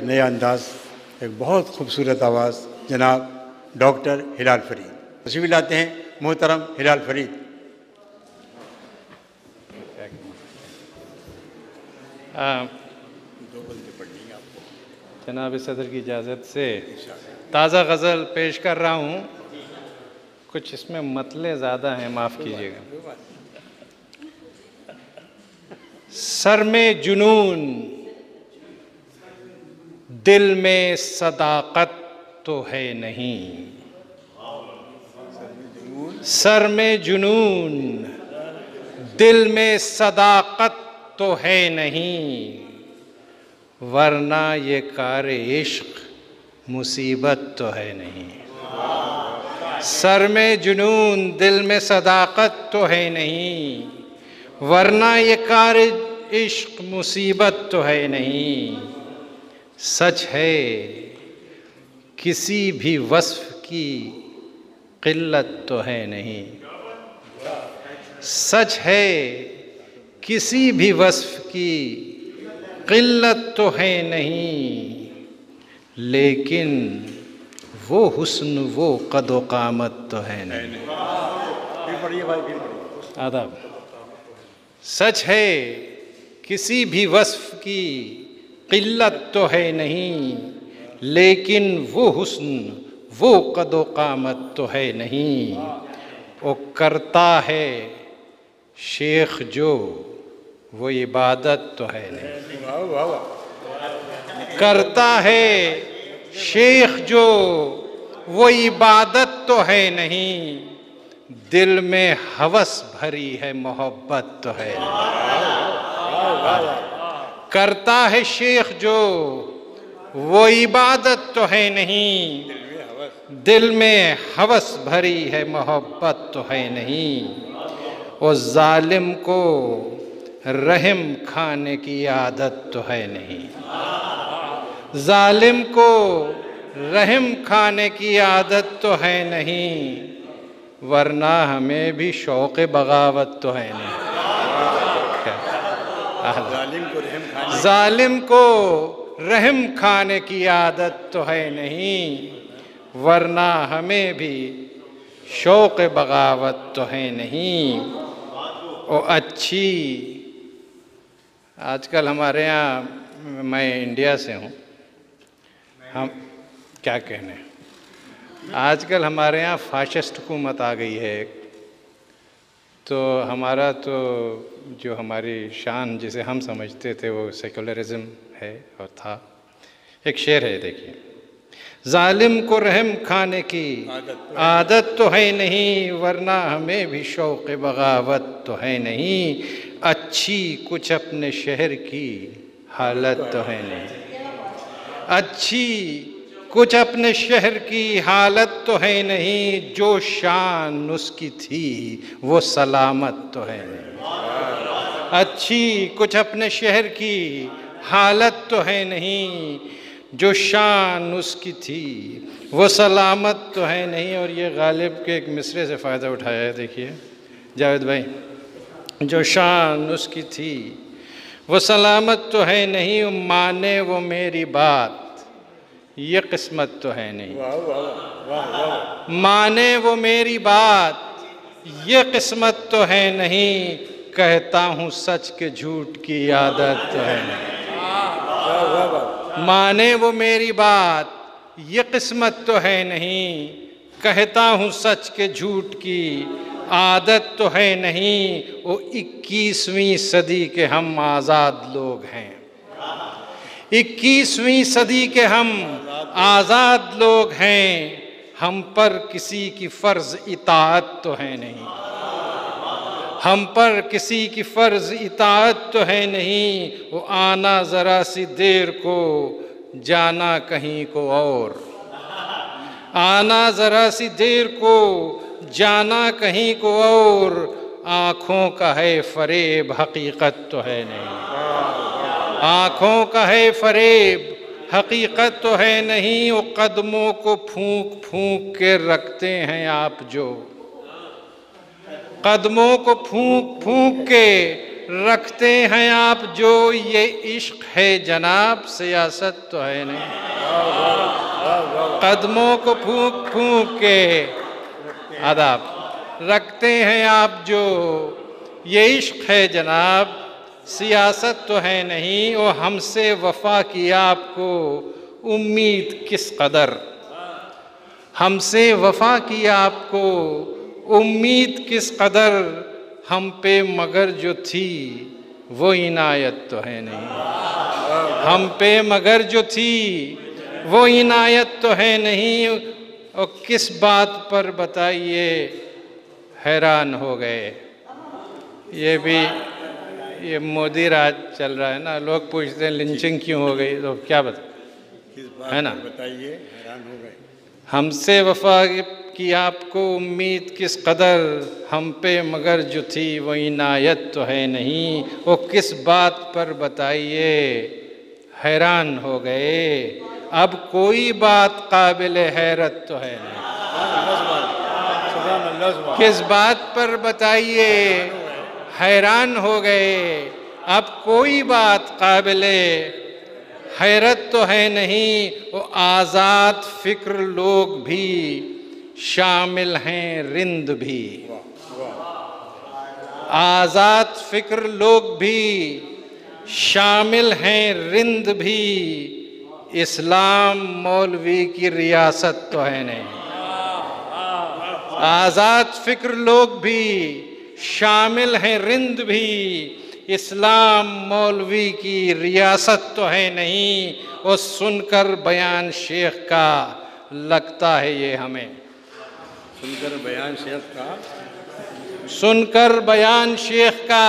नया अंदाज, एक बहुत खूबसूरत आवाज़, जनाब डॉक्टर हिलाल फरीद तशरीफ़ लाते हैं। मोहतरम हिलाल फरीद। जनाब सदर की इजाज़त से ताज़ा गज़ल पेश कर रहा हूँ। कुछ इसमें मतले ज़्यादा हैं, माफ़ कीजिएगा। सर में जुनून, दिल में सदाकत तो है नहीं। सर में जुनून, दिल में सदाकत तो है नहीं, वरना ये कार इश्क मुसीबत तो है नहीं। सर में जुनून, दिल में सदाकत तो है नहीं, वरना ये कार इश्क मुसीबत तो है नहीं। सच है किसी भी वस्फ की क़िल्लत तो है नहीं। सच है किसी भी वस्फ की क़िल्लत तो है नहीं, लेकिन वो हुस्न वो कदो कामत तो है नहीं। आदाब। सच है किसी भी वस्फ की क़िल्लत तो है नहीं, लेकिन वो हुस्न वो कदो कामत तो है नहीं। वो करता है शेख जो वो इबादत तो है नहीं। करता है शेख जो वो इबादत तो है नहीं, दिल में हवस भरी है मोहब्बत तो है नहीं। करता है शेख जो वो इबादत तो है नहीं, दिल में हवस भरी है मोहब्बत तो है नहीं। वो जालिम को रहम खाने की आदत तो है नहीं। जालिम को रहम खाने की आदत तो है नहीं, वरना हमें भी शौक़ बगावत तो है नहीं। जालिम को रहम खाने की आदत तो है नहीं, वरना हमें भी शौक़ बगावत तो है नहीं। ओ अच्छी, आजकल हमारे यहाँ, मैं इंडिया से हूँ, हम क्या कहने, आजकल हमारे यहाँ फाशिस्ट हुकूमत आ गई है एक, तो हमारा तो जो हमारी शान जिसे हम समझते थे वो सेकुलरिज़म है और था। एक शेर है, देखिए। जालिम को रहम खाने की आदत तो है नहीं, वरना हमें भी शौक़ बगावत तो है नहीं। अच्छी कुछ अपने शहर की हालत तो है नहीं। अच्छी कुछ अपने शहर की हालत तो है नहीं, जो शान उसकी थी वो सलामत तो है नहीं। अच्छी कुछ अपने शहर की हालत तो है नहीं, जो शान उसकी थी वो सलामत तो है नहीं। और ये गालिब के एक मिसरे से फ़ायदा उठाया है, देखिए जावेद भाई। जो शान उसकी थी वो सलामत तो है नहीं, माने वो मेरी बात ये किस्मत तो है नहीं। माने वो मेरी बात ये किस्मत तो है नहीं, कहता हूँ सच के झूठ की आदत तो है नहीं। माने वो मेरी बात ये किस्मत तो है नहीं, कहता हूँ सच के झूठ की आदत तो है नहीं। वो 21वीं सदी के हम आज़ाद लोग हैं। 21वीं सदी के हम आज़ाद लोग हैं, हम पर किसी की फ़र्ज़ इताअत तो है नहीं। हम पर किसी की फ़र्ज़ इताअत तो है नहीं। वो आना ज़रा सी देर को, जाना कहीं को और। आना ज़रा सी देर को, जाना कहीं को और। आँखों का है फ़रेब, हकीकत तो है नहीं। आँखों का है फ़रेब, हकीकत तो है नहीं। वो कदमों को फूंक फूंक के रखते हैं आप जो, कदमों को फूंक फूंक के रखते हैं आप जो ये इश्क है जनाब, सियासत तो है नहीं। कदमों को फूंक फूंक के आदाब रखते हैं आप जो ये इश्क है जनाब, सियासत तो है नहीं। और हमसे वफा की आपको उम्मीद किस कदर, हमसे वफा की आपको उम्मीद किस कदर, हम पे मगर जो थी वो इनायत तो है नहीं। हम पे मगर जो थी वो इनायत तो है नहीं। और किस बात पर बताइए हैरान हो गए। ये भी ये मोदी राज चल रहा है ना, लोग पूछते हैं लिंचिंग क्यों हो गई, तो क्या बता है ना, बताइए हैरान हो गए। हमसे वफा की आपको उम्मीद किस कदर, हम पे मगर जो थी वो इनायत तो है नहीं। वो किस बात पर बताइए हैरान हो गए, अब कोई बात काबिल हैरत तो है नहीं। किस बात पर बताइए हैरान हो गए, अब कोई बात काबिले हैरत तो है नहीं। वो आज़ाद फ़िक्र लोग भी शामिल हैं रिंद भी, आज़ाद फ़िक्र लोग भी शामिल हैं रिंद भी। इस्लाम मौलवी की रियासत तो है नहीं। आज़ाद फ़िक्र लोग भी शामिल हैं रिंद भी, इस्लाम मौलवी की रियासत तो है नहीं। और सुनकर बयान शेख का लगता है ये हमें, सुनकर बयान शेख का, सुनकर बयान शेख का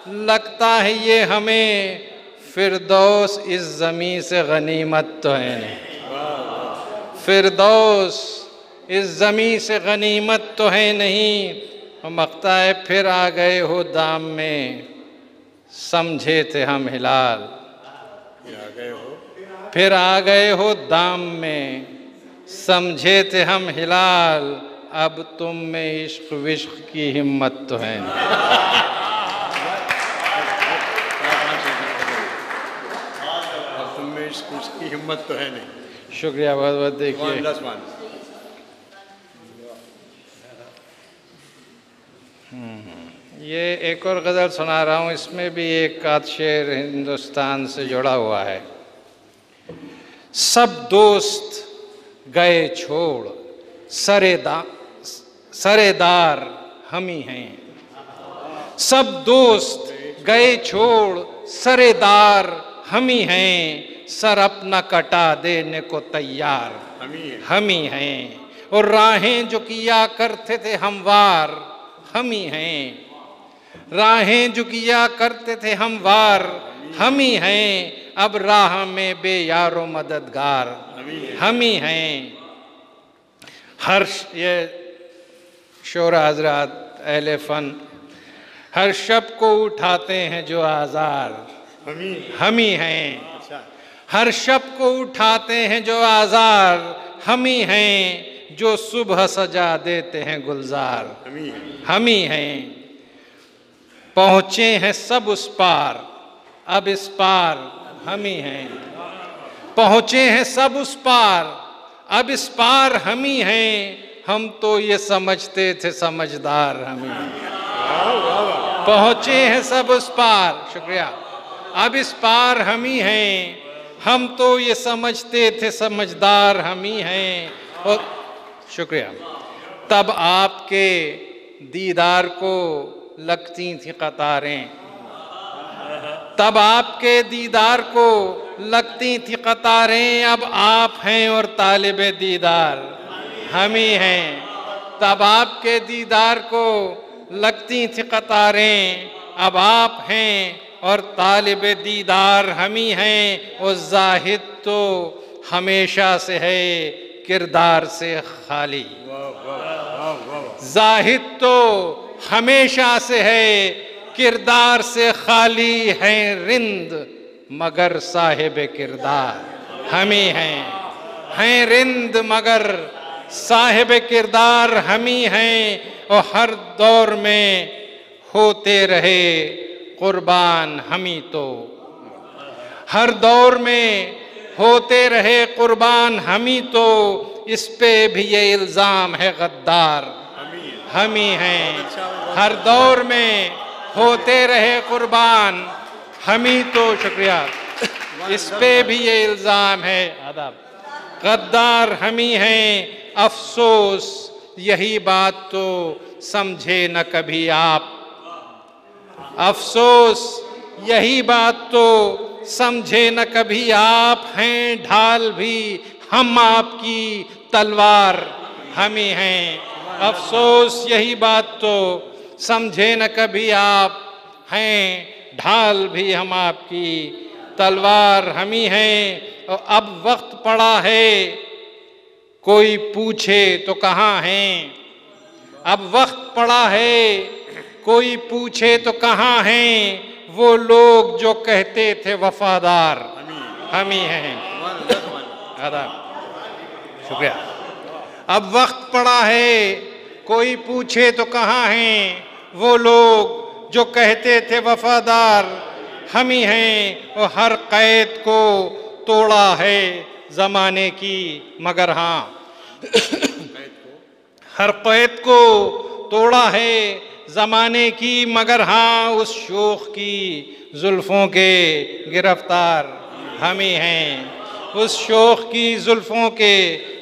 लगता है ये हमें, फिरदौस इस ज़मीं से गनीमत तो है नहीं। फिरदौस इस ज़मीं से गनीमत तो है नहीं। और मकता है फिर आ गए हो दाम में, समझे थे हम हिलाल। फिर आ गए हो दाम में, समझे थे हम हिलाल। अब तुम में इश्क विश्क की हिम्मत तो है नहीं। अब तुम में इश्क विश्क की हिम्मत तो है नहीं। शुक्रिया बहुत बहुत। देखिए ये एक और गज़ल सुना रहा हूँ, इसमें भी एक आध शेर हिंदुस्तान से जुड़ा हुआ है। सब दोस्त गए छोड़, सरेदार हम ही हैं। सब दोस्त गए छोड़, सरेदार हम ही हैं। सर अपना कटा देने को तैयार हम ही हैं। और राहें जो किया करते थे हमवार हम ही हैं। राहें जो किया करते थे हमवार हम ही हैं। अब राह में बेयारो मददगार हम ही हैं। हर ये शोरा हजरात अहले फन हर शब को उठाते हैं जो आज़ार हम ही हैं। हर शब को उठाते हैं जो आज़ार हम ही हैं। जो सुबह सजा देते हैं गुलजार हम ही हैं। पहुँचे हैं सब उस पार, अब इस पार हम ही हैं। पहुँचे हैं सब उस पार, अब इस पार हम ही हैं। हम तो ये समझते थे समझदार हम ही हैं। पहुँचे हैं सब उस पार, शुक्रिया, अब इस पार हम ही हैं। हम तो ये समझते थे समझदार हम ही हैं। और शुक्रिया। तब आपके दीदार को लगती थी कतारें, तब आपके दीदार को लगती थी कतारें। अब आप हैं और तालिबे दीदार हम ही हैं। तब आपके दीदार को लगती थी कतारें, अब आप हैं और तालिबे दीदार हम ही हैं। और जाहिद तो हमेशा से है किरदार से खाली, जाहिद तो हमेशा से है किरदार से खाली। हैं रिंद मगर साहिब किरदार हम ही हैं रिंद मगर साहिब किरदार हम ही हैं। और हर दौर में होते रहे कुर्बान हम ही तो। हर दौर में होते रहे कुर्बान हम ही तो, इस पे भी ये इल्ज़ाम है गद्दार हम ही हैं। हर दौर में होते रहे कुर्बान हम ही तो, शुक्रिया, इस पे भी ये इल्ज़ाम है आदाब, गद्दार हम ही हैं। अफसोस यही बात तो समझे न कभी आप, अफसोस यही बात तो समझे न कभी आप, हैं ढाल भी हम आपकी तलवार हम ही हैं। अफसोस यही बात तो समझे न कभी आप, हैं ढाल भी हम आपकी तलवार हम ही हैं। और अब वक्त पड़ा है कोई पूछे तो कहाँ हैं, अब वक्त पड़ा है कोई पूछे तो कहाँ हैं, वो लोग जो कहते थे वफादार हम ही हैं। आदाब, शुक्रिया। अब वक्त पड़ा है कोई पूछे तो कहाँ हैं, वो लोग जो कहते थे वफादार हम ही हैं। और हर कैद को तोड़ा है ज़माने की मगर हाँ, हर कैद को तोड़ा है ज़माने की मगर हाँ, उस शोख की जुल्फ़ों के गिरफ्तार हम ही हैं, उस शोख की जुल्फ़ों के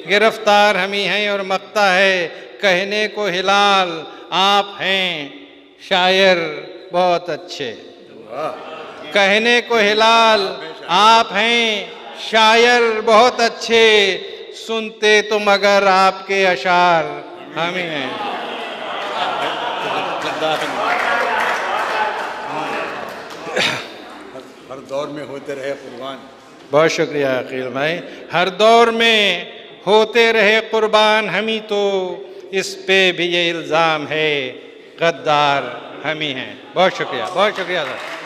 गिरफ्तार हम ही हैं। और मक्ता है कहने को हिलाल आप हैं शायर बहुत अच्छे, कहने को हिलाल आप हैं शायर बहुत अच्छे, सुनते तो मगर आपके अशार हम ही हैं। हर दौर में होते रहे कुर्बान। बहुत शुक्रिया अकील भाई। हर दौर में होते रहे कुर्बान हम ही तो, इस पे भी ये इल्ज़ाम है गद्दार हम ही हैं। बहुत शुक्रिया सर।